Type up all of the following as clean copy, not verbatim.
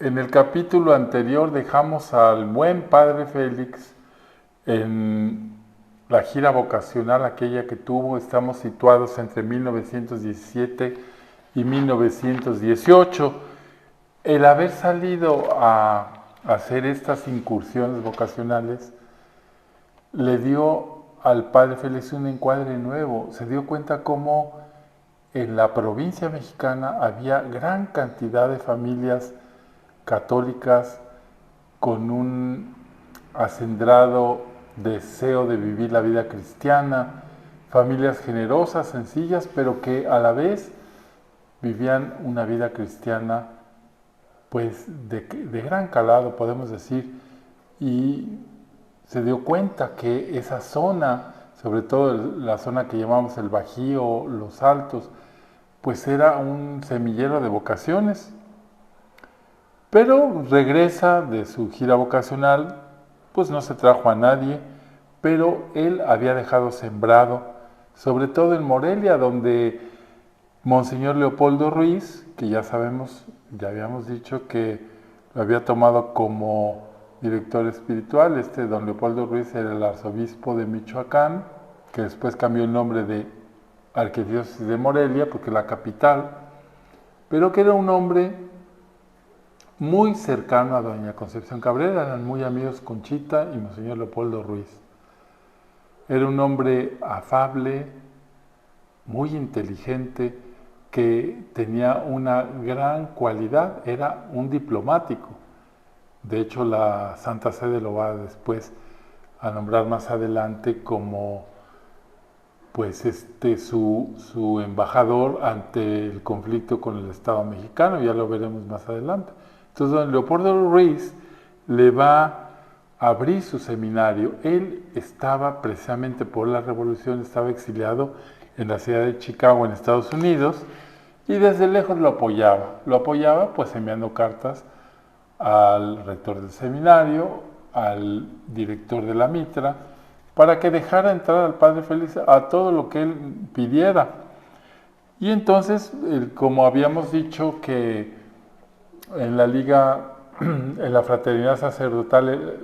En el capítulo anterior dejamos al buen padre Félix en la gira vocacional, aquella que tuvo. Estamos situados entre 1917 y 1918. El haber salido a hacer estas incursiones vocacionales le dio al padre Félix un encuadre nuevo. Se dio cuenta cómo en la provincia mexicana había gran cantidad de familias católicas con un acendrado deseo de vivir la vida cristiana, familias generosas, sencillas, pero que a la vez vivían una vida cristiana pues de gran calado, podemos decir, y se dio cuenta que esa zona, sobre todo la zona que llamamos el Bajío, los Altos, pues era un semillero de vocaciones. Pero regresa de su gira vocacional, pues no se trajo a nadie, pero él había dejado sembrado, sobre todo en Morelia, donde Monseñor Leopoldo Ruiz, que ya sabemos, ya habíamos dicho que lo había tomado como director espiritual. Don Leopoldo Ruiz era el arzobispo de Michoacán, que después cambió el nombre de Arquidiócesis de Morelia, porque es la capital, pero que era un hombre muy cercano a doña Concepción Cabrera. Eran muy amigos Conchita y Monseñor Leopoldo Ruiz. Era un hombre afable, muy inteligente, que tenía una gran cualidad, era un diplomático. De hecho, la Santa Sede lo va después a nombrar más adelante como pues su embajador ante el conflicto con el Estado mexicano. Ya lo veremos más adelante. Entonces, don Leopoldo Ruiz le va a abrir su seminario. Él estaba precisamente por la revolución, estaba exiliado en la ciudad de Chicago, en Estados Unidos, y desde lejos lo apoyaba pues enviando cartas al rector del seminario, al director de la mitra, para que dejara entrar al padre Félix a todo lo que él pidiera. Y entonces, como habíamos dicho que en la liga, en la fraternidad sacerdotal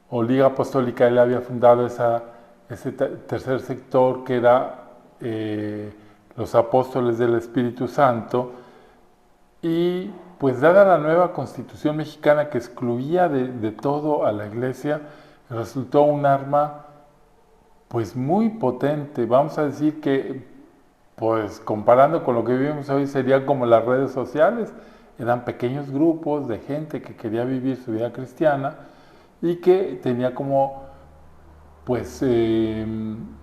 o liga apostólica, él había fundado ese tercer sector que era los apóstoles del Espíritu Santo. Y pues dada la nueva constitución mexicana que excluía de todo a la iglesia, resultó un arma pues muy potente. Vamos a decir que pues comparando con lo que vivimos hoy serían como las redes sociales. Eran pequeños grupos de gente que quería vivir su vida cristiana y que tenía como pues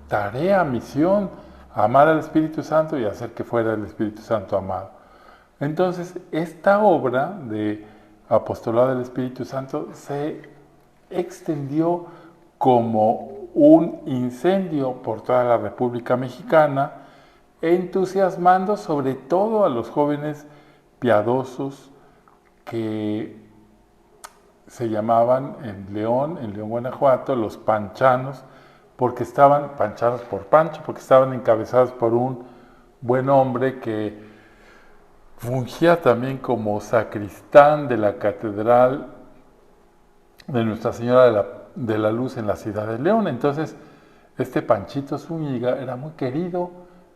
tarea, misión, amar al Espíritu Santo y hacer que fuera el Espíritu Santo amado. Entonces, esta obra de apostolado del Espíritu Santo se extendió como un incendio por toda la República Mexicana, entusiasmando sobre todo a los jóvenes piadosos que se llamaban en León, Guanajuato, los panchanos, porque estaban panchanos por Pancho, porque estaban encabezados por un buen hombre que fungía también como sacristán de la catedral de Nuestra Señora de la Luz en la ciudad de León. Entonces, este Panchito Zúñiga era muy querido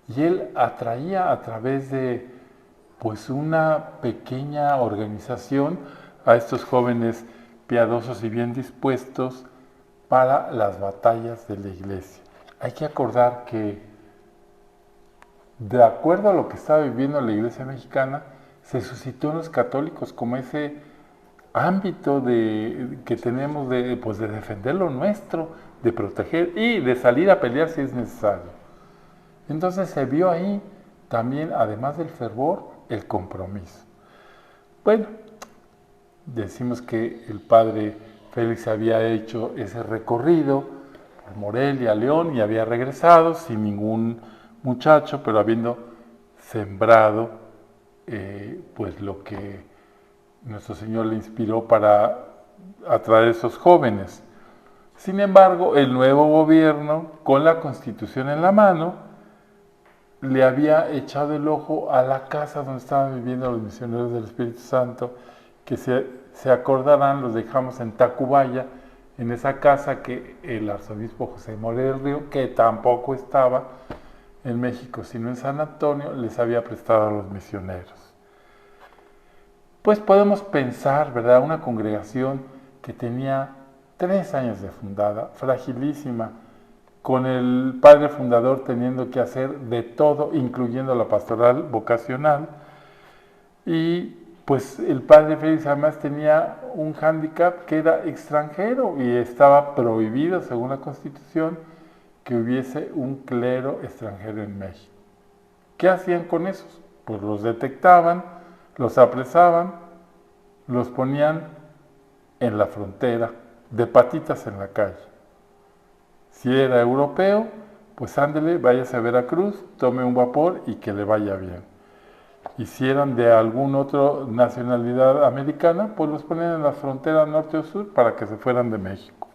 y él atraía a través de pues una pequeña organización a estos jóvenes piadosos y bien dispuestos para las batallas de la iglesia. Hay que acordar que, de acuerdo a lo que estaba viviendo la iglesia mexicana, se suscitó en los católicos como ese ámbito que tenemos pues de defender lo nuestro, de proteger y de salir a pelear si es necesario. Entonces se vio ahí también, además del fervor, el compromiso. Bueno, decimos que el padre Félix había hecho ese recorrido por Morelia, León, y había regresado sin ningún muchacho, pero habiendo sembrado pues lo que nuestro Señor le inspiró para atraer a esos jóvenes. Sin embargo, el nuevo gobierno, con la Constitución en la mano, le había echado el ojo a la casa donde estaban viviendo los misioneros del Espíritu Santo que se acordarán, los dejamos en Tacubaya, en esa casa que el arzobispo José Moreira del Río, que tampoco estaba en México, sino en San Antonio, les había prestado a los misioneros. Pues podemos pensar, ¿verdad?, una congregación que tenía 3 años de fundada, fragilísima, con el padre fundador teniendo que hacer de todo, incluyendo la pastoral vocacional, y pues el padre Félix además tenía un hándicap que era extranjero y estaba prohibido, según la Constitución, que hubiese un clero extranjero en México. ¿Qué hacían con esos? Pues los detectaban, los apresaban, los ponían en la frontera, de patitas en la calle. Si era europeo, pues ándele, váyase a Veracruz, tome un vapor y que le vaya bien. Y si eran de alguna otra nacionalidad americana, pues los ponían en la frontera norte o sur para que se fueran de México.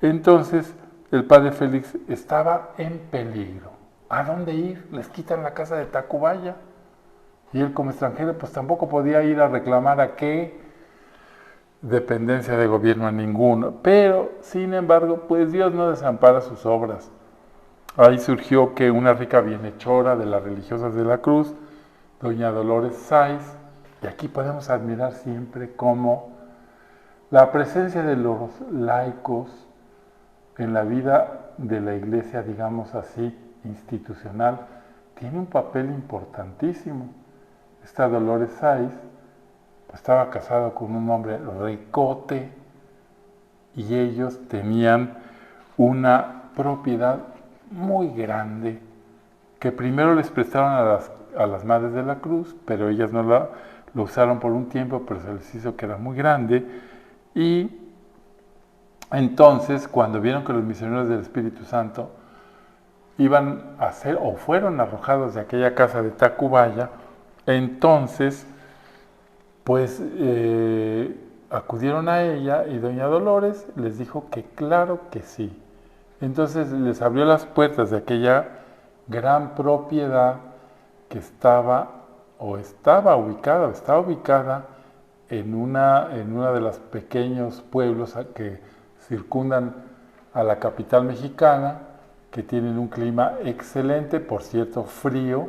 Entonces, el padre Félix estaba en peligro. ¿A dónde ir? Les quitan la casa de Tacubaya. Y él como extranjero, pues tampoco podía ir a reclamar a qué dependencia de gobierno a ninguno. Pero, sin embargo, pues Dios no desampara sus obras. Ahí surgió que una rica bienhechora de las religiosas de la Cruz, doña Dolores Sáiz, y aquí podemos admirar siempre cómo la presencia de los laicos en la vida de la iglesia, digamos así, institucional, tiene un papel importantísimo. Esta Dolores Sáiz estaba casada con un hombre ricote y ellos tenían una propiedad muy grande que primero les prestaron a las Madres de la Cruz, pero ellas no lo usaron por un tiempo, pero se les hizo que era muy grande. Y entonces, cuando vieron que los misioneros del Espíritu Santo iban a ser o fueron arrojados de aquella casa de Tacubaya, entonces, pues acudieron a ella y doña Dolores les dijo que claro que sí. Entonces les abrió las puertas de aquella gran propiedad que estaba ubicada en una de los pequeños pueblos que circundan a la capital mexicana, que tienen un clima excelente, por cierto, frío,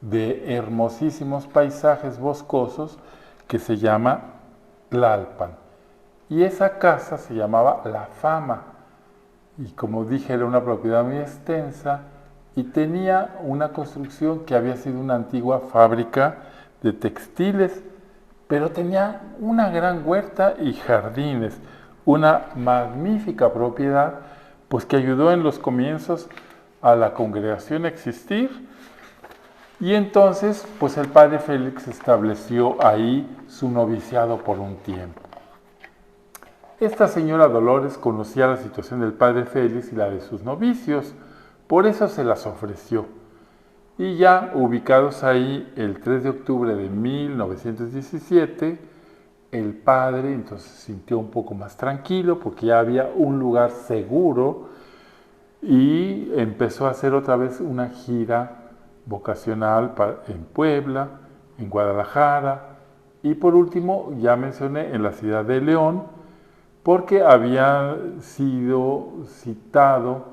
de hermosísimos paisajes boscosos, que se llama Tlalpan. Y esa casa se llamaba La Fama, y como dije, era una propiedad muy extensa, y tenía una construcción que había sido una antigua fábrica de textiles, pero tenía una gran huerta y jardines, una magnífica propiedad, pues que ayudó en los comienzos a la congregación a existir. Y entonces, pues el padre Félix estableció ahí su noviciado por un tiempo. Esta señora Dolores conocía la situación del padre Félix y la de sus novicios, por eso se las ofreció. Y ya ubicados ahí el 3 de octubre de 1917, el padre entonces se sintió un poco más tranquilo porque ya había un lugar seguro y empezó a hacer otra vez una gira vocacional en Puebla, en Guadalajara y por último, ya mencioné, en la ciudad de León, porque había sido citado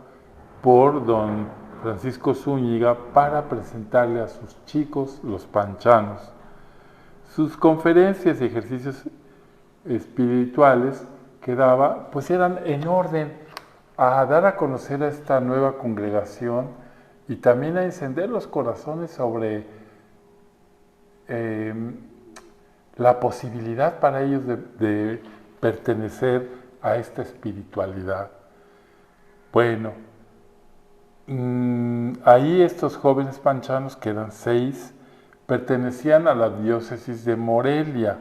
por don Francisco Zúñiga para presentarle a sus chicos, los panchanos. Sus conferencias y ejercicios espirituales que daba, pues eran en orden a dar a conocer a esta nueva congregación y también a encender los corazones sobre la posibilidad para ellos de pertenecer a esta espiritualidad. Bueno, ahí estos jóvenes panchanos, que eran 6, pertenecían a la diócesis de Morelia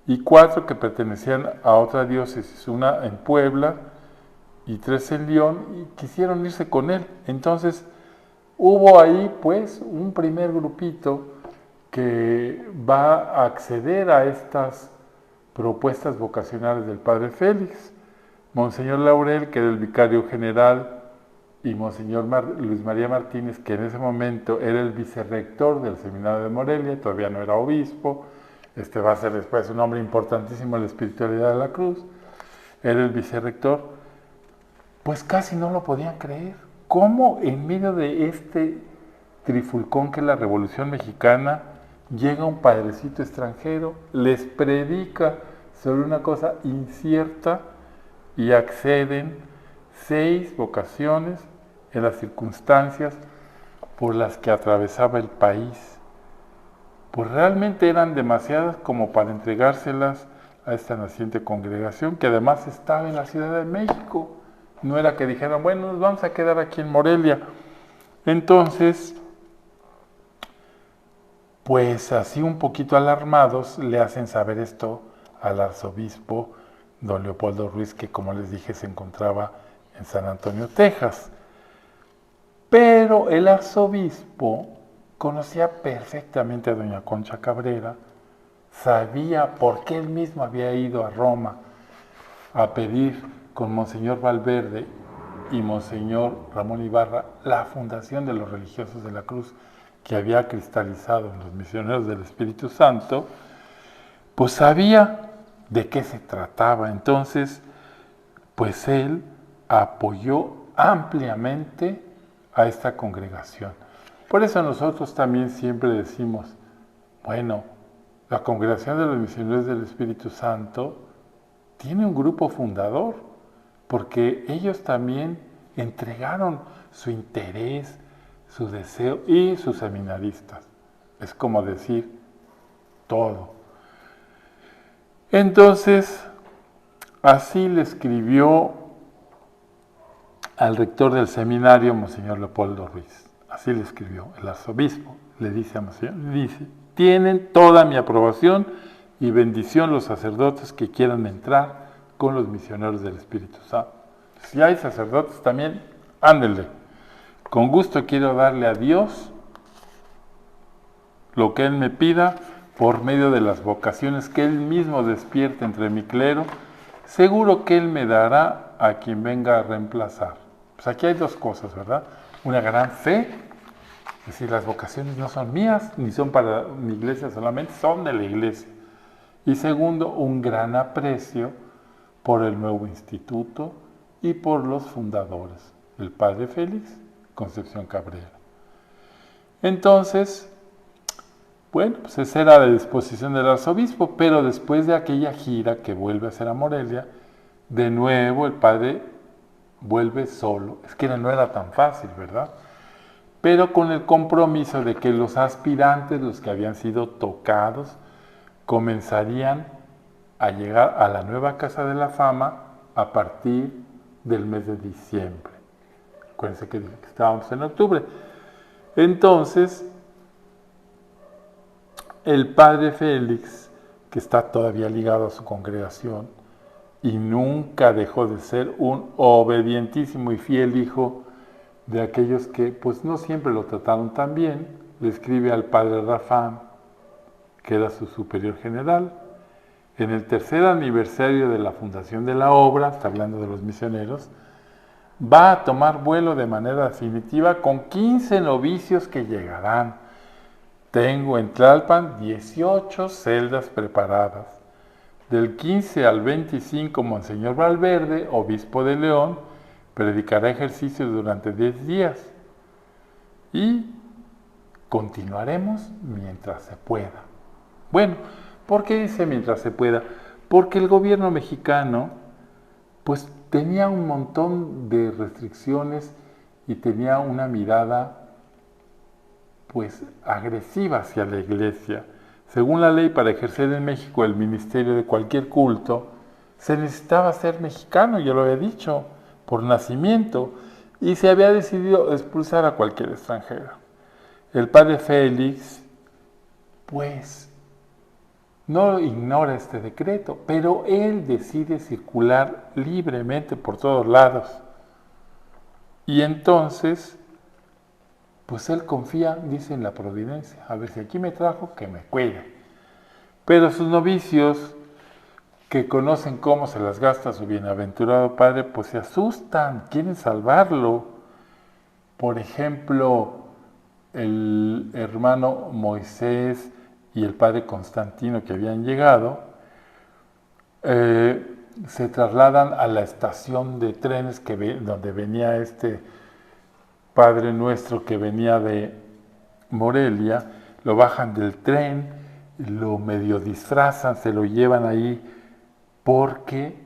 y 4 que pertenecían a otra diócesis, una en Puebla y 3 en León, y quisieron irse con él. Entonces hubo ahí pues un primer grupito que va a acceder a estas propuestas vocacionales del padre Félix. Monseñor Laurel, que era el vicario general, y Monseñor Luis María Martínez, que en ese momento era el vicerrector del seminario de Morelia, todavía no era obispo, este va a ser después un hombre importantísimo en la espiritualidad de la cruz, era el vicerrector, pues casi no lo podían creer. ¿Cómo en medio de este trifulcón que es la Revolución Mexicana llega un padrecito extranjero, les predica sobre una cosa incierta y acceden 6 vocaciones en las circunstancias por las que atravesaba el país? Pues realmente eran demasiadas como para entregárselas a esta naciente congregación, que además estaba en la Ciudad de México. No era que dijeran, bueno, nos vamos a quedar aquí en Morelia. Entonces, pues así un poquito alarmados, le hacen saber esto al arzobispo don Leopoldo Ruiz, que como les dije se encontraba en San Antonio, Texas. Pero el arzobispo conocía perfectamente a doña Concha Cabrera, sabía por qué él mismo había ido a Roma a pedir con Monseñor Valverde y Monseñor Ramón Ibarra la fundación de los religiosos de la cruz que había cristalizado en los misioneros del Espíritu Santo, pues sabía de qué se trataba. Entonces, pues él apoyó ampliamente a esta congregación. Por eso nosotros también siempre decimos, bueno, la congregación de los misioneros del Espíritu Santo tiene un grupo fundador, porque ellos también entregaron su interés, su deseo y sus seminaristas. Es como decir todo. Entonces, así le escribió al rector del seminario, Monseñor Leopoldo Ruiz. Así le escribió el arzobispo. Le dice a Monseñor, dice, tienen toda mi aprobación y bendición los sacerdotes que quieran entrar con los misioneros del Espíritu Santo. Si hay sacerdotes también, ándenle. Con gusto quiero darle a Dios lo que Él me pida por medio de las vocaciones que Él mismo despierte entre mi clero. Seguro que Él me dará a quien venga a reemplazar. Pues aquí hay 2 cosas, ¿verdad? Una gran fe, es decir, las vocaciones no son mías, ni son para mi iglesia solamente, son de la iglesia. Y segundo, un gran aprecio por el nuevo instituto y por los fundadores, el padre Félix, Concepción Cabrera. Entonces, bueno, pues esa era la disposición del arzobispo, pero después de aquella gira que vuelve a hacer a Morelia, de nuevo el padre vuelve solo. Es que no era tan fácil, ¿verdad? Pero con el compromiso de que los aspirantes, los que habían sido tocados, comenzarían a llegar a la nueva Casa de la Fama a partir del mes de diciembre. Acuérdense que estábamos en octubre. Entonces, el padre Félix, que está todavía ligado a su congregación y nunca dejó de ser un obedientísimo y fiel hijo de aquellos que pues no siempre lo trataron tan bien, le escribe al padre Rafán, que era su superior general, en el 3er aniversario de la fundación de la obra, está hablando de los misioneros, va a tomar vuelo de manera definitiva con 15 novicios que llegarán. Tengo en Tlalpan 18 celdas preparadas. Del 15 al 25, Monseñor Valverde, obispo de León, predicará ejercicios durante 10 días. Y continuaremos mientras se pueda. Bueno, ¿por qué dice mientras se pueda? Porque el gobierno mexicano, pues tenía un montón de restricciones y tenía una mirada pues agresiva hacia la iglesia. Según la ley, para ejercer en México el ministerio de cualquier culto, se necesitaba ser mexicano, ya lo había dicho, por nacimiento, y se había decidido expulsar a cualquier extranjero. El padre Félix, pues, no ignora este decreto, pero él decide circular libremente por todos lados. Y entonces, pues él confía, dice, en la providencia. A ver, si aquí me trajo, que me cuide. Pero sus novicios, que conocen cómo se las gasta su bienaventurado padre, pues se asustan, quieren salvarlo. Por ejemplo, el hermano Moisés y el padre Constantino que habían llegado, se trasladan a la estación de trenes donde venía este Padre Nuestro que venía de Morelia, lo bajan del tren, lo medio disfrazan, se lo llevan ahí porque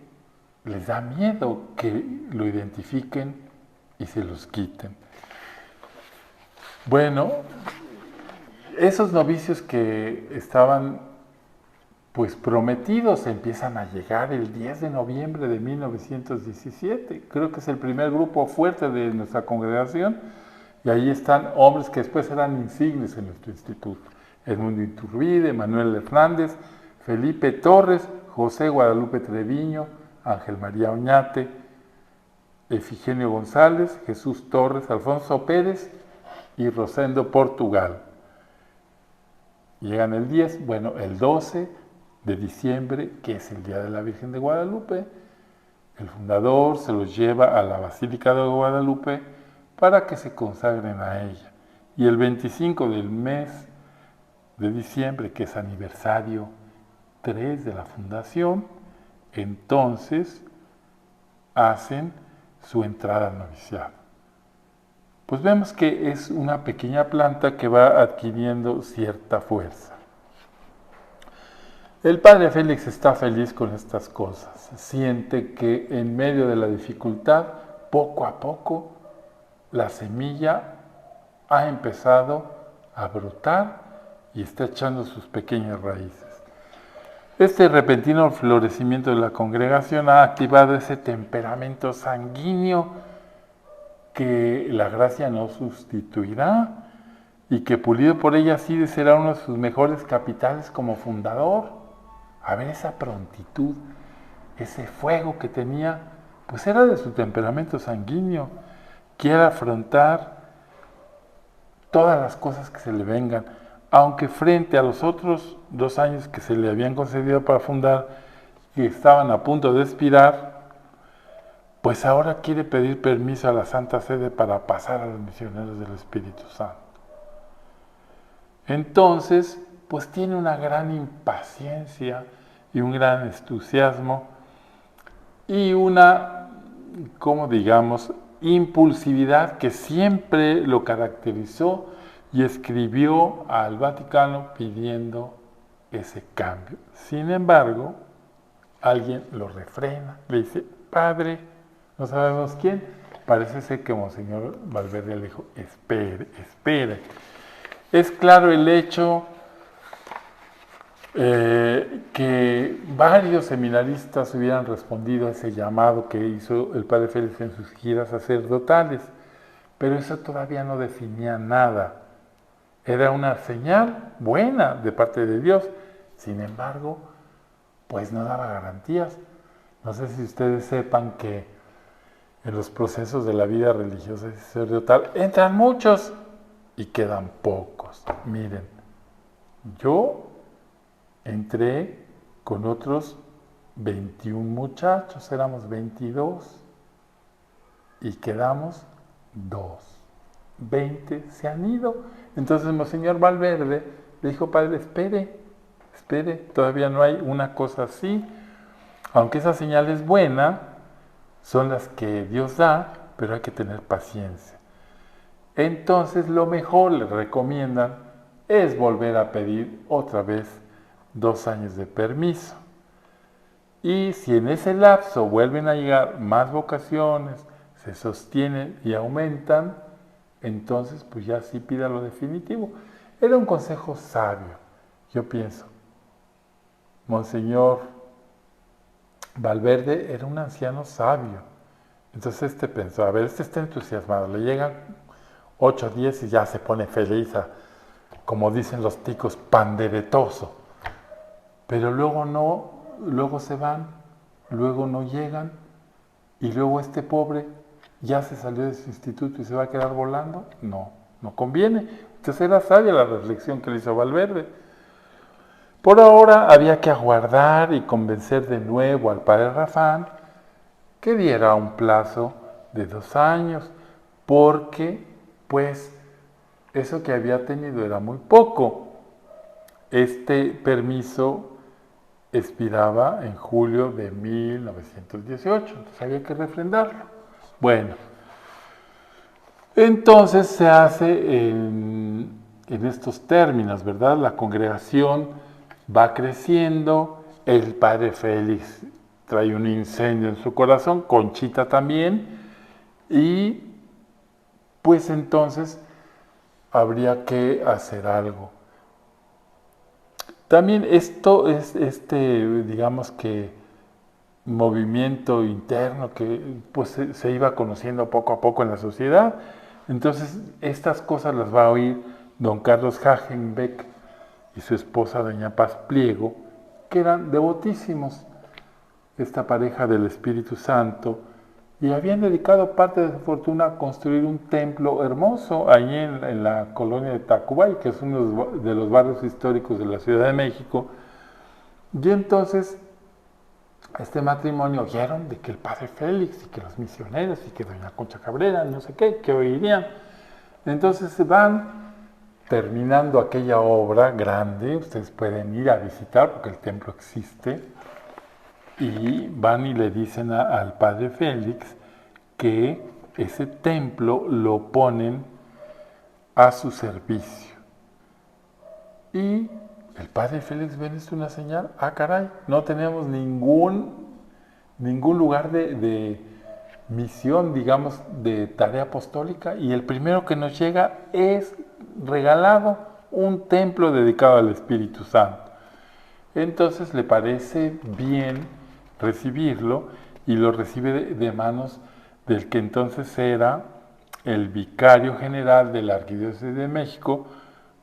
les da miedo que lo identifiquen y se los quiten. Bueno, esos novicios que estaban pues prometidos empiezan a llegar el 10 de noviembre de 1917. Creo que es el primer grupo fuerte de nuestra congregación y ahí están hombres que después eran insignes en nuestro instituto. Edmundo Iturbide, Manuel Hernández, Felipe Torres, José Guadalupe Treviño, Ángel María Oñate, Efigenio González, Jesús Torres, Alfonso Pérez y Rosendo Portugal. Llegan el 10, bueno, el 12 de diciembre, que es el Día de la Virgen de Guadalupe, el fundador se los lleva a la Basílica de Guadalupe para que se consagren a ella. Y el 25 del mes de diciembre, que es aniversario 3 de la fundación, entonces hacen su entrada al noviciado. Pues vemos que es una pequeña planta que va adquiriendo cierta fuerza. El padre Félix está feliz con estas cosas. Siente que en medio de la dificultad, poco a poco, la semilla ha empezado a brotar y está echando sus pequeñas raíces. Este repentino florecimiento de la congregación ha activado ese temperamento sanguíneo que la gracia no sustituirá y que pulido por ella sí será uno de sus mejores capitales como fundador. A ver, esa prontitud, ese fuego que tenía, pues era de su temperamento sanguíneo. Quiere afrontar todas las cosas que se le vengan, aunque frente a los otros 2 años que se le habían concedido para fundar, que estaban a punto de expirar, pues ahora quiere pedir permiso a la Santa Sede para pasar a los misioneros del Espíritu Santo. Entonces, pues tiene una gran impaciencia y un gran entusiasmo y una, como digamos, impulsividad que siempre lo caracterizó y escribió al Vaticano pidiendo ese cambio. Sin embargo, alguien lo refrena, le dice, padre, no sabemos quién, parece ser que Monseñor Valverde le dijo, espere, espere. Es claro el hecho que varios seminaristas hubieran respondido a ese llamado que hizo el padre Félix en sus giras sacerdotales, pero eso todavía no definía nada. Era una señal buena de parte de Dios, sin embargo, pues no daba garantías. No sé si ustedes sepan que en los procesos de la vida religiosa y sacerdotal entran muchos y quedan pocos. Miren, yo entré con otros 21 muchachos, éramos 22 y quedamos 2. 20 se han ido. Entonces Monseñor Valverde le dijo, padre, espere, espere, todavía no hay una cosa así. Aunque esa señal es buena, son las que Dios da, pero hay que tener paciencia. Entonces lo mejor, le recomiendan, es volver a pedir otra vez 2 años de permiso. Y si en ese lapso vuelven a llegar más vocaciones, se sostienen y aumentan, entonces pues ya sí pida lo definitivo. Era un consejo sabio, yo pienso. Monseñor Valverde era un anciano sabio. Entonces pensó, a ver, está entusiasmado, le llegan 8 o 10 y ya se pone feliz, como dicen los ticos, panderetoso. Pero luego no, luego se van, luego no llegan, y luego este pobre ya se salió de su instituto y se va a quedar volando. No, no conviene. Entonces era sabia la reflexión que le hizo Valverde. Por ahora había que aguardar y convencer de nuevo al padre Rafán que diera un plazo de 2 años, porque pues eso que había tenido era muy poco. Este permiso expiraba en julio de 1918, entonces había que refrendarlo. Bueno, entonces se hace en estos términos, ¿verdad? La congregación va creciendo, el padre Félix trae un incendio en su corazón, Conchita también, y pues entonces habría que hacer algo. También esto es digamos que movimiento interno que pues se iba conociendo poco a poco en la sociedad. Entonces estas cosas las va a oír don Carlos Hagenbeck y su esposa doña Paz Pliego, que eran devotísimos, esta pareja del Espíritu Santo, y habían dedicado parte de su fortuna a construir un templo hermoso allí en la colonia de Tacubay, que es uno de los barrios históricos de la Ciudad de México. Y entonces este matrimonio oyeron de que el padre Félix y que los misioneros y que doña Concha Cabrera, no sé qué, que oirían. Entonces se van terminando aquella obra grande, ustedes pueden ir a visitar porque el templo existe, y van y le dicen al padre Félix que ese templo lo ponen a su servicio. Y el padre Félix ve esto una señal, caray, no tenemos ningún lugar de misión, digamos, de tarea apostólica, y el primero que nos llega es regalado un templo dedicado al Espíritu Santo. Entonces le parece bien recibirlo y lo recibe de manos del que entonces era el vicario general de la Arquidiócesis de México,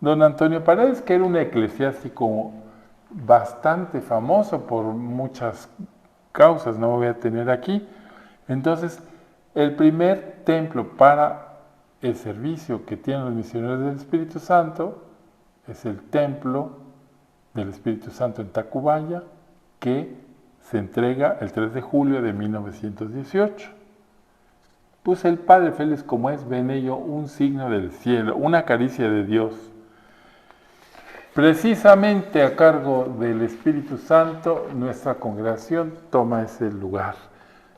don Antonio Paredes, que era un eclesiástico bastante famoso por muchas causas, no voy a tener aquí. Entonces, el primer templo para el servicio que tienen los misioneros del Espíritu Santo es el templo del Espíritu Santo en Tacubaya, que se entrega el 3 de julio de 1918. Pues el padre Félix, como es, ve en ello un signo del cielo, una caricia de Dios. Precisamente a cargo del Espíritu Santo, nuestra congregación toma ese lugar.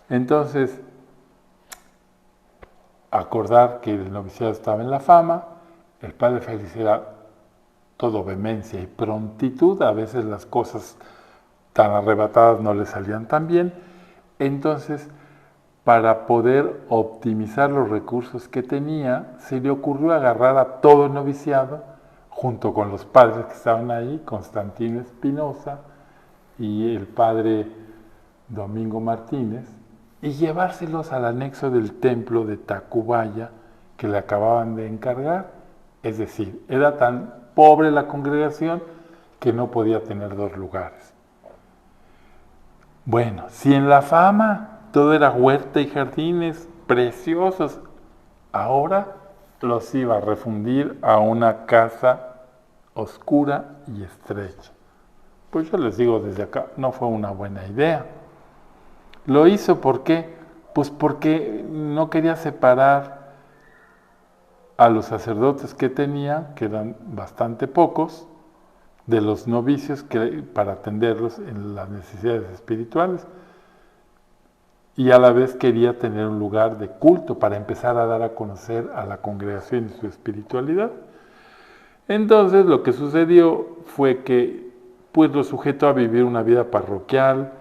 Entonces, acordar que el noviciado estaba en la fama, el padre Félix era todo vehemencia y prontitud, a veces las cosas tan arrebatadas no le salían tan bien. Entonces, para poder optimizar los recursos que tenía, se le ocurrió agarrar a todo el noviciado, junto con los padres que estaban ahí, Constantino Espinosa y el padre Domingo Martínez, y llevárselos al anexo del templo de Tacubaya que le acababan de encargar. Es decir, era tan pobre la congregación que no podía tener dos lugares. Bueno, si en la fama todo era huerta y jardines preciosos, ahora los iba a refundir a una casa oscura y estrecha. Pues yo les digo desde acá, no fue una buena idea. Lo hizo ¿por qué? Pues porque no quería separar a los sacerdotes que tenía, que eran bastante pocos, de los novicios para atenderlos en las necesidades espirituales. Y a la vez quería tener un lugar de culto para empezar a dar a conocer a la congregación y su espiritualidad. Entonces lo que sucedió fue que pues lo sujetó a vivir una vida parroquial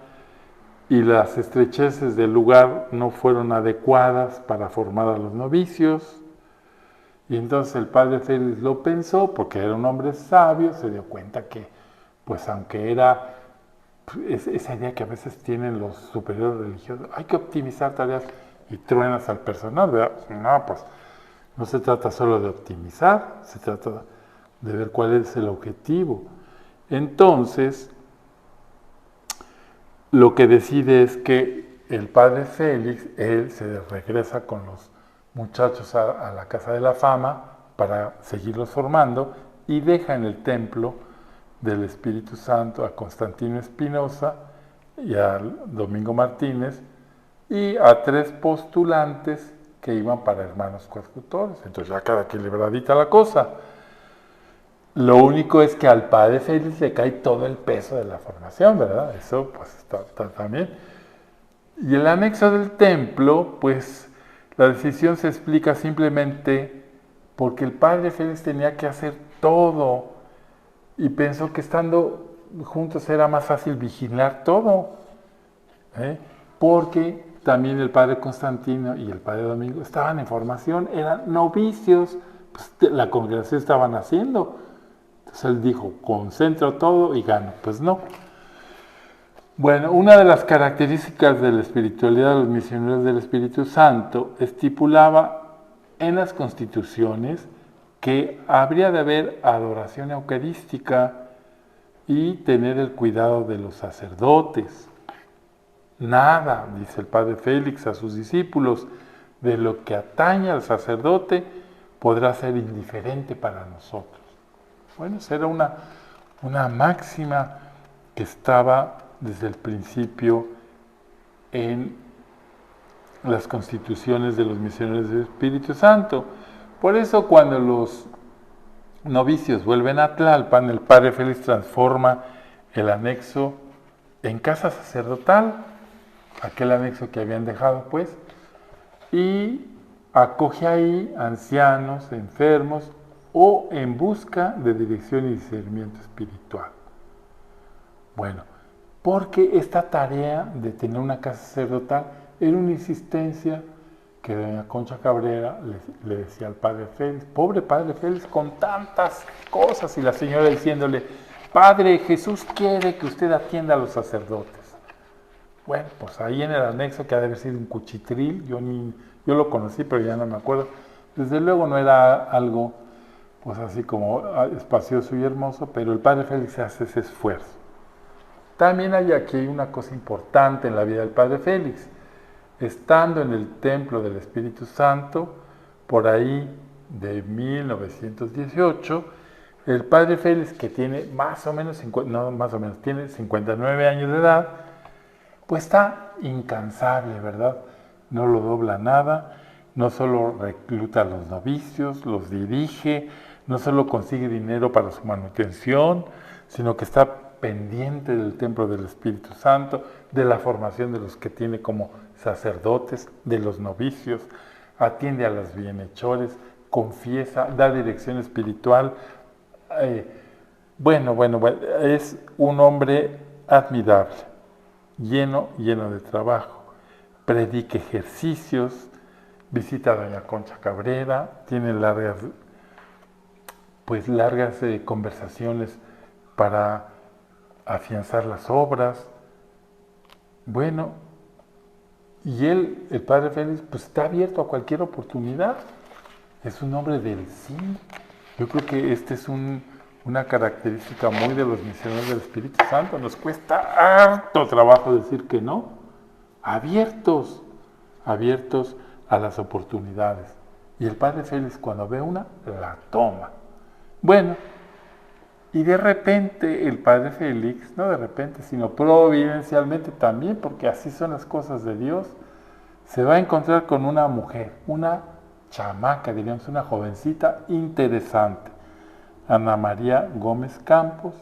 y las estrecheces del lugar no fueron adecuadas para formar a los novicios. Y entonces el padre Félix lo pensó, porque era un hombre sabio, se dio cuenta que, pues aunque era esa idea que a veces tienen los superiores religiosos, hay que optimizar tareas y truenas al personal, ¿verdad? No, pues no se trata solo de optimizar, se trata de ver cuál es el objetivo. Entonces, lo que decide es que el padre Félix, él se regresa con los muchachos a la Casa de la Fama para seguirlos formando y deja en el templo del Espíritu Santo a Constantino Espinosa y a Domingo Martínez y a 3 postulantes que iban para hermanos coadjutores. Entonces ya cada quien libradita la cosa. Lo único es que al padre Félix le cae todo el peso de la formación, ¿verdad? Eso pues está también. Y el anexo del templo, pues la decisión se explica simplemente porque el padre Félix tenía que hacer todo y pensó que estando juntos era más fácil vigilar todo, ¿eh? Porque también el padre Constantino y el padre Domingo estaban en formación, eran novicios, pues la congregación estaban haciendo. Entonces él dijo, concentro todo y gano. Pues no. Bueno, una de las características de la espiritualidad de los misioneros del Espíritu Santo estipulaba en las constituciones que habría de haber adoración eucarística y tener el cuidado de los sacerdotes. Nada, dice el padre Félix a sus discípulos, de lo que atañe al sacerdote podrá ser indiferente para nosotros. Bueno, esa era una máxima que estaba desde el principio en las constituciones de los misioneros del Espíritu Santo. Por eso cuando los novicios vuelven a Tlalpan, el padre Félix transforma el anexo en casa sacerdotal, aquel anexo que habían dejado pues, y acoge ahí ancianos, enfermos o en busca de dirección y discernimiento espiritual. Bueno, porque esta tarea de tener una casa sacerdotal era una insistencia que doña Concha Cabrera le decía al padre Félix, pobre padre Félix con tantas cosas, y la señora diciéndole, padre, Jesús quiere que usted atienda a los sacerdotes. Bueno, pues ahí en el anexo, que ha de haber sido un cuchitril, yo lo conocí, pero ya no me acuerdo, desde luego no era algo pues así como espacioso y hermoso, pero el padre Félix hace ese esfuerzo. También hay aquí una cosa importante en la vida del padre Félix. Estando en el templo del Espíritu Santo, por ahí de 1918, el padre Félix, que tiene tiene 59 años de edad, pues está incansable, ¿verdad? No lo dobla nada, no solo recluta a los novicios, los dirige, no solo consigue dinero para su manutención, sino que está pendiente del templo del Espíritu Santo, de la formación de los que tiene como sacerdotes, de los novicios, atiende a los bienhechores, confiesa, da dirección espiritual. Bueno, es un hombre admirable, lleno de trabajo, predica ejercicios, visita a doña Concha Cabrera, tiene largas conversaciones para afianzar las obras. Bueno, y el padre Félix, pues está abierto a cualquier oportunidad. Es un hombre del sí. Yo creo que esta es una característica muy de los misioneros del Espíritu Santo. Nos cuesta harto trabajo decir que no. Abiertos a las oportunidades. Y el padre Félix, cuando ve una, la toma. Bueno, y de repente el padre Félix, no de repente, sino providencialmente también, porque así son las cosas de Dios, se va a encontrar con una mujer, una chamaca, diríamos, una jovencita interesante, Ana María Gómez Campos,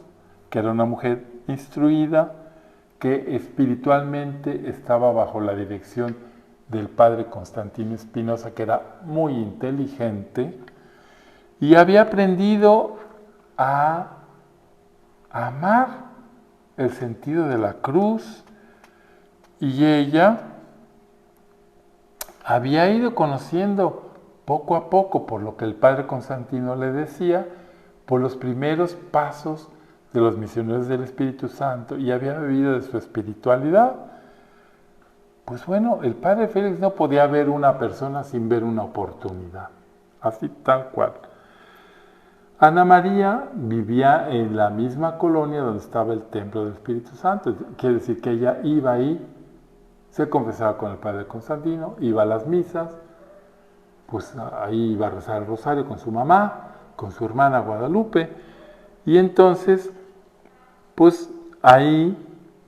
que era una mujer instruida, que espiritualmente estaba bajo la dirección del padre Constantino Espinosa, que era muy inteligente, y había aprendido a amar el sentido de la cruz, y ella había ido conociendo poco a poco, por lo que el padre Constantino le decía, por los primeros pasos de los misioneros del Espíritu Santo, y había vivido de su espiritualidad. Pues bueno, el padre Félix no podía ver una persona sin ver una oportunidad, así tal cual. Ana María vivía en la misma colonia donde estaba el templo del Espíritu Santo. Quiere decir que ella iba ahí, se confesaba con el padre Constantino, iba a las misas, pues ahí iba a rezar el rosario con su mamá, con su hermana Guadalupe, y entonces, pues ahí,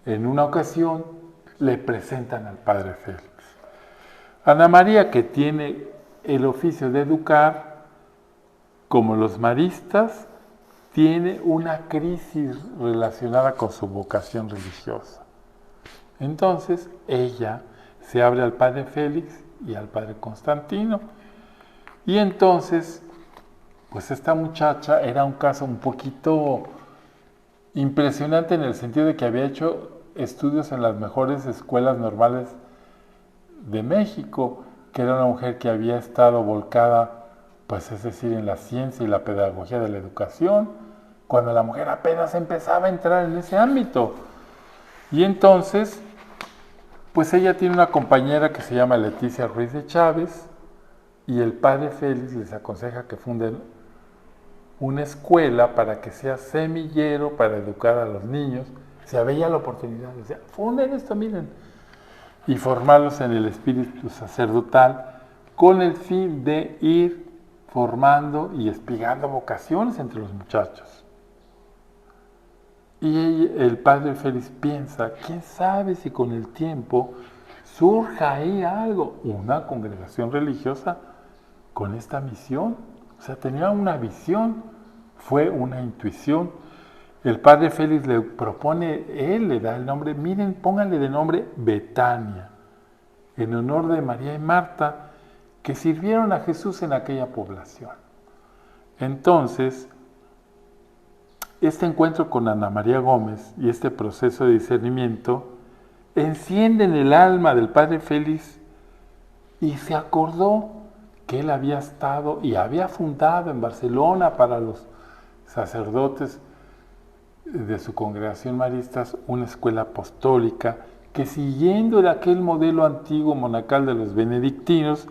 en una ocasión, le presentan al padre Félix. Ana María, que tiene el oficio de educar, como los maristas, tiene una crisis relacionada con su vocación religiosa. Entonces ella se abre al padre Félix y al padre Constantino. Y entonces, pues esta muchacha era un caso un poquito impresionante en el sentido de que había hecho estudios en las mejores escuelas normales de México, que era una mujer que había estado volcada, pues es decir, en la ciencia y la pedagogía de la educación, cuando la mujer apenas empezaba a entrar en ese ámbito. Y entonces, pues ella tiene una compañera que se llama Leticia Ruiz de Chávez, y el padre Félix les aconseja que funden una escuela para que sea semillero para educar a los niños. Se veía la oportunidad, decía, funden esto, miren, y formarlos en el espíritu sacerdotal con el fin de ir formando y espigando vocaciones entre los muchachos. Y el padre Félix piensa, quién sabe si con el tiempo surja ahí algo, una congregación religiosa con esta misión. O sea, tenía una visión, fue una intuición. El padre Félix le propone, él le da el nombre, miren, pónganle de nombre Betania, en honor de María y Marta, que sirvieron a Jesús en aquella población. Entonces, este encuentro con Ana María Gómez y este proceso de discernimiento encienden el alma del padre Félix y se acordó que él había estado y había fundado en Barcelona para los sacerdotes de su congregación maristas una escuela apostólica que, siguiendo de aquel modelo antiguo monacal de los benedictinos,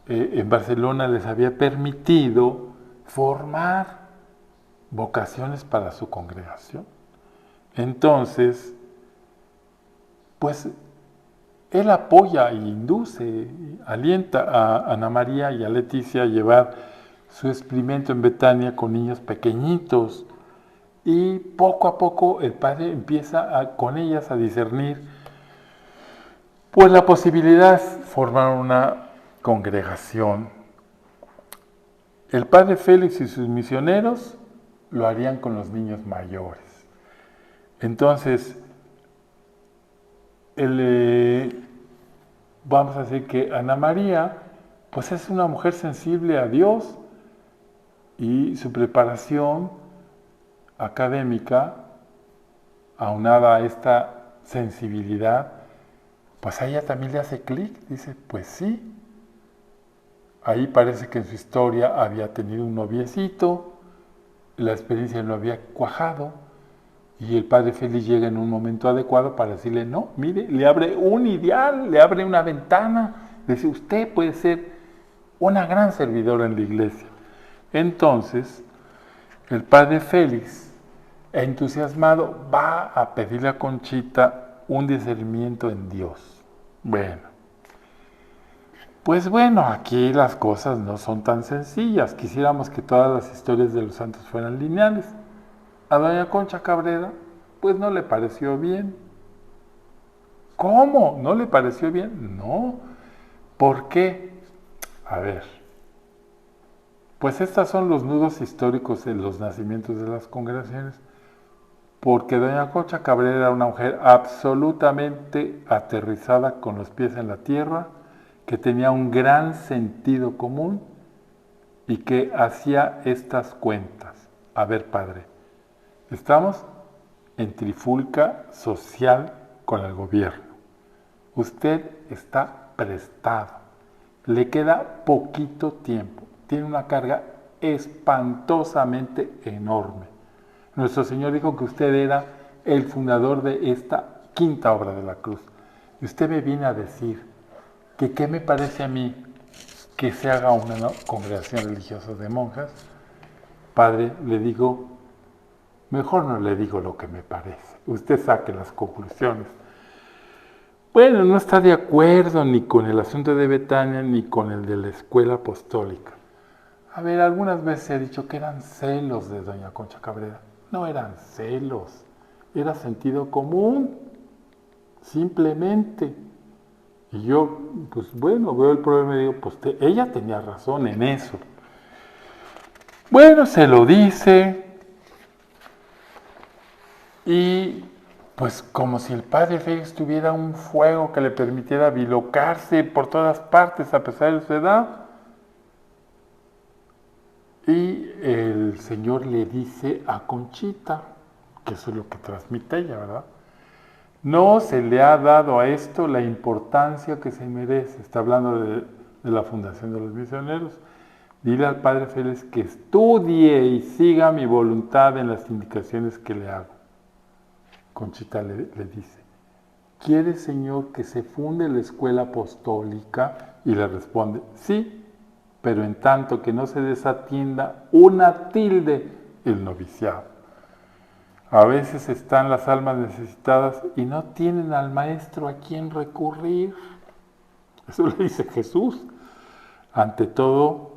en Barcelona les había permitido formar vocaciones para su congregación. Entonces, pues él apoya e induce, alienta a Ana María y a Leticia a llevar su experimento en Betania con niños pequeñitos, y poco a poco el padre empieza con ellas a discernir pues la posibilidad de formar una congregación. El padre Félix y sus misioneros lo harían con los niños mayores. Entonces, vamos a decir que Ana María pues es una mujer sensible a Dios, y su preparación académica, aunada a esta sensibilidad, pues a ella también le hace clic, dice, pues sí. Ahí parece que en su historia había tenido un noviecito, la experiencia no había cuajado, y el padre Félix llega en un momento adecuado para decirle, no, mire, le abre un ideal, le abre una ventana, le dice, usted puede ser una gran servidora en la iglesia. Entonces, el padre Félix, entusiasmado, va a pedirle a Conchita un discernimiento en Dios. Pues bueno, aquí las cosas no son tan sencillas. Quisiéramos que todas las historias de los santos fueran lineales. A doña Concha Cabrera, pues no le pareció bien. ¿Cómo? ¿No le pareció bien? No. ¿Por qué? A ver, pues estos son los nudos históricos de los nacimientos de las congregaciones, porque doña Concha Cabrera era una mujer absolutamente aterrizada con los pies en la tierra, que tenía un gran sentido común y que hacía estas cuentas. A ver, padre, estamos en trifulca social con el gobierno. Usted está prestado, le queda poquito tiempo, tiene una carga espantosamente enorme. Nuestro Señor dijo que usted era el fundador de esta quinta obra de la cruz. Y usted me viene a decir que qué me parece a mí que se haga una congregación religiosa de monjas. Padre, le digo, mejor no le digo lo que me parece. Usted saque las conclusiones. Bueno, no está de acuerdo ni con el asunto de Betania ni con el de la escuela apostólica. A ver, algunas veces se ha dicho que eran celos de doña Concha Cabrera. No eran celos, era sentido común, simplemente. Y yo, pues bueno, veo el problema y digo, pues ella tenía razón en eso. Bueno, se lo dice, Y pues como si el padre Félix tuviera un fuego que le permitiera bilocarse por todas partes a pesar de su edad. Y el Señor le dice a Conchita, que eso es lo que transmite ella, ¿verdad? No se le ha dado a esto la importancia que se merece. Está hablando de la fundación de los misioneros. Dile al padre Félix que estudie y siga mi voluntad en las indicaciones que le hago. Conchita le dice, ¿quiere, Señor, que se funde la escuela apostólica? Y le responde, sí, pero en tanto que no se desatienda una tilde el noviciado. A veces están las almas necesitadas y no tienen al maestro a quien recurrir. Eso le dice Jesús. Ante todo,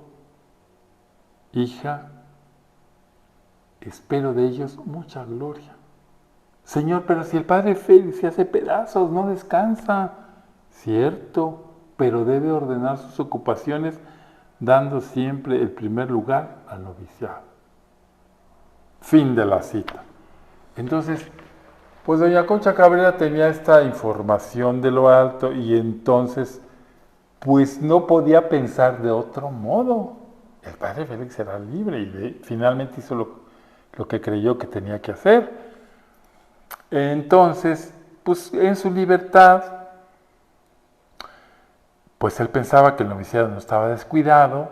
hija, espero de ellos mucha gloria. Señor, pero si el padre Félix se hace pedazos, no descansa. Cierto, pero debe ordenar sus ocupaciones dando siempre el primer lugar al noviciado. Fin de la cita. Entonces, pues doña Concha Cabrera tenía esta información de lo alto y entonces, pues no podía pensar de otro modo. El padre Félix era libre y finalmente hizo lo que creyó que tenía que hacer. Entonces, pues en su libertad, pues él pensaba que el noviciado no estaba descuidado,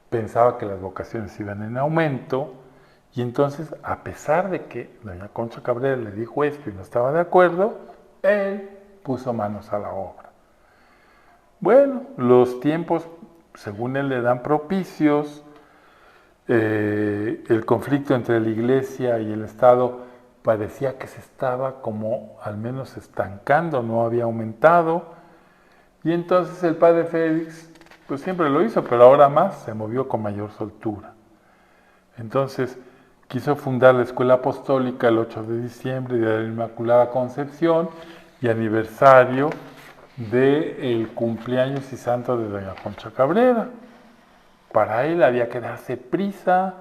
pensaba que las vocaciones iban en aumento, y entonces, a pesar de que doña Concha Cabrera le dijo esto y no estaba de acuerdo, él puso manos a la obra. Bueno, los tiempos, según él, le dan propicios, el conflicto entre la Iglesia y el Estado parecía que se estaba como al menos estancando, no había aumentado, y entonces el padre Félix, pues siempre lo hizo, pero ahora más, se movió con mayor soltura. Entonces, quiso fundar la Escuela Apostólica el 8 de diciembre, Día de la Inmaculada Concepción, y aniversario del cumpleaños y santo de doña Concha Cabrera. Para él había que darse prisa,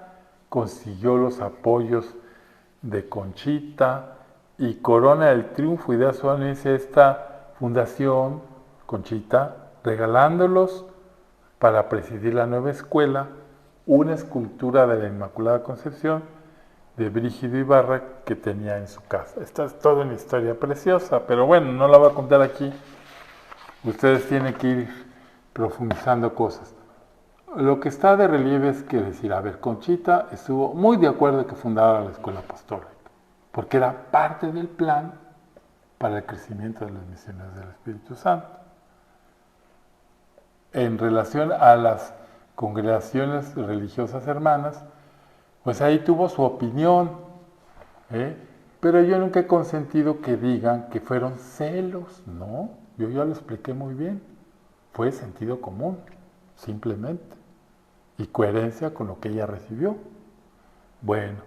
consiguió los apoyos de Conchita y corona el triunfo y da su anuncio a esta fundación, Conchita, regalándolos para presidir la nueva escuela una escultura de la Inmaculada Concepción de Brígido Ibarra que tenía en su casa. Esta es toda una historia preciosa, pero bueno, no la voy a contar aquí. Ustedes tienen que ir profundizando cosas. Lo que está de relieve es que decir, a ver, Conchita estuvo muy de acuerdo en que fundara la escuela apostólica, porque era parte del plan para el crecimiento de las misiones del Espíritu Santo. En relación a las congregaciones religiosas hermanas, pues ahí tuvo su opinión, pero yo nunca he consentido que digan que fueron celos, no, yo ya lo expliqué muy bien, fue sentido común, simplemente, y coherencia con lo que ella recibió. Bueno,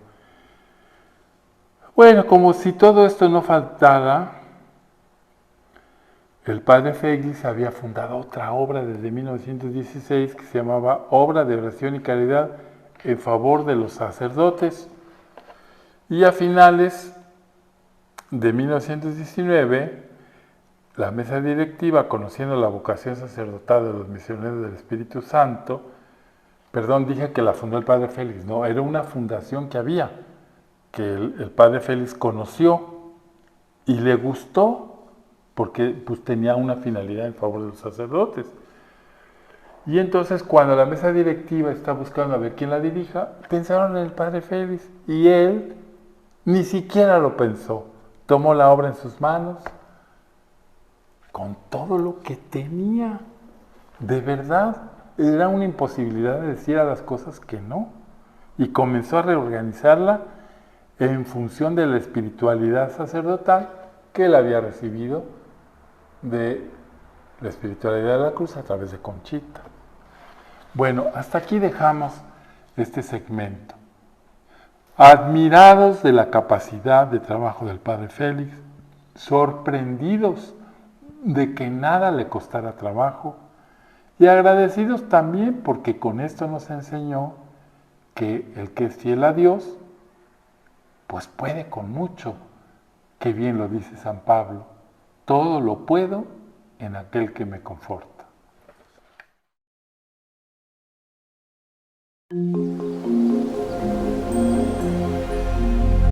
como si todo esto no faltara, el padre Félix había fundado otra obra desde 1916 que se llamaba Obra de Oración y Caridad en favor de los sacerdotes. Y a finales de 1919, la mesa directiva, conociendo la vocación sacerdotal de los misioneros del Espíritu Santo, dije que la fundó el padre Félix, no, era una fundación que había, que el padre Félix conoció y le gustó, porque pues, tenía una finalidad en favor de los sacerdotes. Y entonces cuando la mesa directiva está buscando a ver quién la dirija, pensaron en el padre Félix, y él ni siquiera lo pensó, tomó la obra en sus manos, con todo lo que tenía, de verdad, era una imposibilidad de decir a las cosas que no, y comenzó a reorganizarla en función de la espiritualidad sacerdotal que él había recibido de la espiritualidad de la cruz a través de Conchita. Bueno, hasta aquí dejamos este segmento. Admirados de la capacidad de trabajo del padre Félix, sorprendidos de que nada le costara trabajo y agradecidos también porque con esto nos enseñó que el que es fiel a Dios pues puede con mucho. Qué bien lo dice San Pablo. Todo lo puedo en aquel que me conforta.